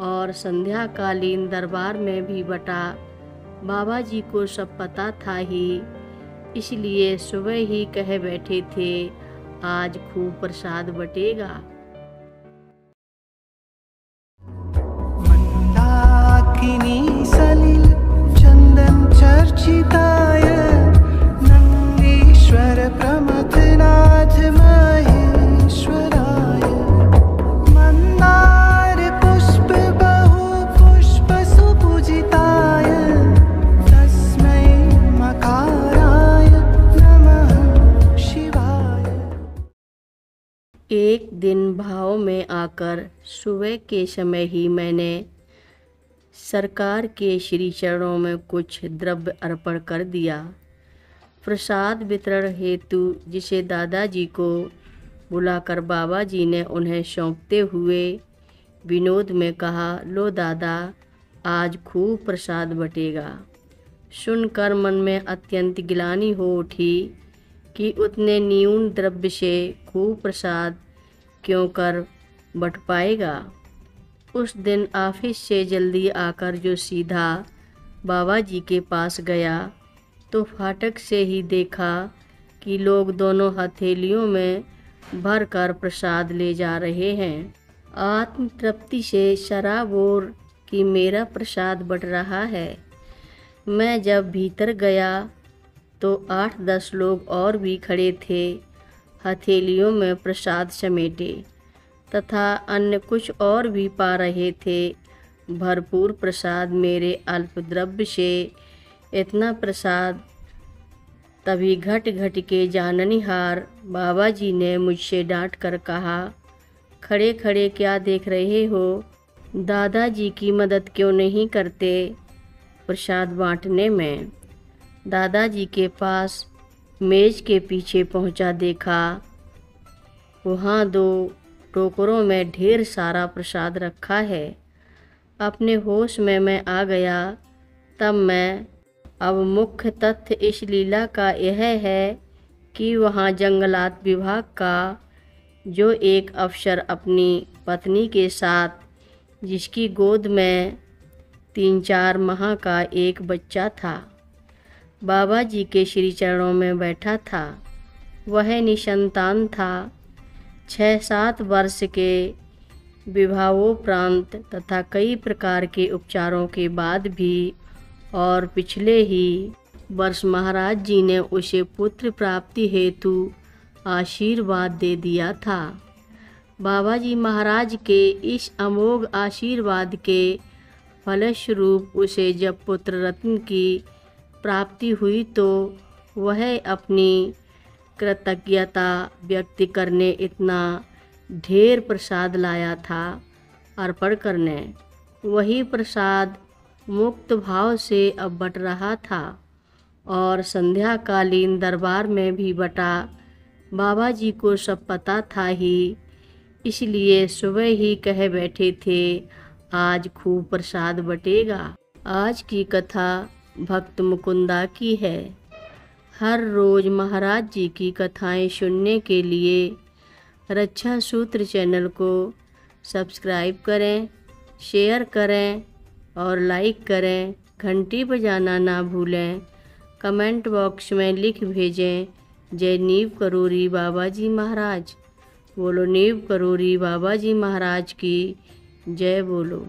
और संध्याकालीन दरबार में भी बटा। बाबा जी को सब पता था ही, इसलिए सुबह ही कह बैठे थे आज खूब प्रसाद बटेगा। मंदाकिनी सलिल चंदन चर्चिताय नंदीश्वर प्रमथनाथ महेश्वराय मंदार पुष्प बहु पुष्प सुपूजिताय तस्मै मकाराय नमः शिवाय। एक दिन भाव में आकर सुबह के समय ही मैंने सरकार के श्री चरणों में कुछ द्रव्य अर्पण कर दिया। प्रसाद वितरण हेतु जिसे दादाजी को बुलाकर बाबा जी ने उन्हें सौंपते हुए विनोद में कहा, लो दादा, आज खूब प्रसाद बटेगा। सुनकर मन में अत्यंत गिलानी हो उठी कि उतने न्यून द्रव्य से खूब प्रसाद क्यों कर बट पाएगा। उस दिन ऑफिस से जल्दी आकर जो सीधा बाबा जी के पास गया तो फाटक से ही देखा कि लोग दोनों हथेलियों में भर कर प्रसाद ले जा रहे हैं। आत्म तृप्ति से शराबोर कि मेरा प्रसाद बट रहा है। मैं जब भीतर गया तो 8-10 लोग और भी खड़े थे, हथेलियों में प्रसाद समेटे, तथा अन्य कुछ और भी पा रहे थे भरपूर प्रसाद। मेरे अल्प द्रव्य से इतना प्रसाद तभी घट घट के जाननिहार बाबा जी ने मुझसे डांट कर कहा, खड़े खड़े क्या देख रहे हो, दादाजी की मदद क्यों नहीं करते प्रसाद बांटने में। दादाजी के पास मेज के पीछे पहुंचा, देखा वहाँ 2 टोकरों में ढेर सारा प्रसाद रखा है। अपने होश में मैं आ गया। तब मैं अब मुख्य तथ्य इस लीला का यह है कि वहाँ जंगलात विभाग का जो एक अफसर अपनी पत्नी के साथ, जिसकी गोद में 3-4 माह का एक बच्चा था, बाबा जी के श्री चरणों में बैठा था। वह निसंतान था। 6-7 वर्ष के विवाहोपरांत तथा कई प्रकार के उपचारों के बाद भी और पिछले ही वर्ष महाराज जी ने उसे पुत्र प्राप्ति हेतु आशीर्वाद दे दिया था। बाबा जी महाराज के इस अमोघ आशीर्वाद के फलस्वरूप उसे जब पुत्र रत्न की प्राप्ति हुई तो वह अपनी कृतज्ञता व्यक्त करने इतना ढेर प्रसाद लाया था अर्पण करने। वही प्रसाद मुक्त भाव से अब बट रहा था और संध्याकालीन दरबार में भी बटा। बाबा जी को सब पता था ही, इसलिए सुबह ही कह बैठे थे आज खूब प्रसाद बटेगा। आज की कथा भक्त मुकुंदा की है। हर रोज़ महाराज जी की कथाएं सुनने के लिए रक्षा सूत्र चैनल को सब्सक्राइब करें, शेयर करें और लाइक करें। घंटी बजाना ना भूलें। कमेंट बॉक्स में लिख भेजें, जय नीव करोरी बाबा जी महाराज। बोलो नीव करोरी बाबा जी महाराज की जय बोलो।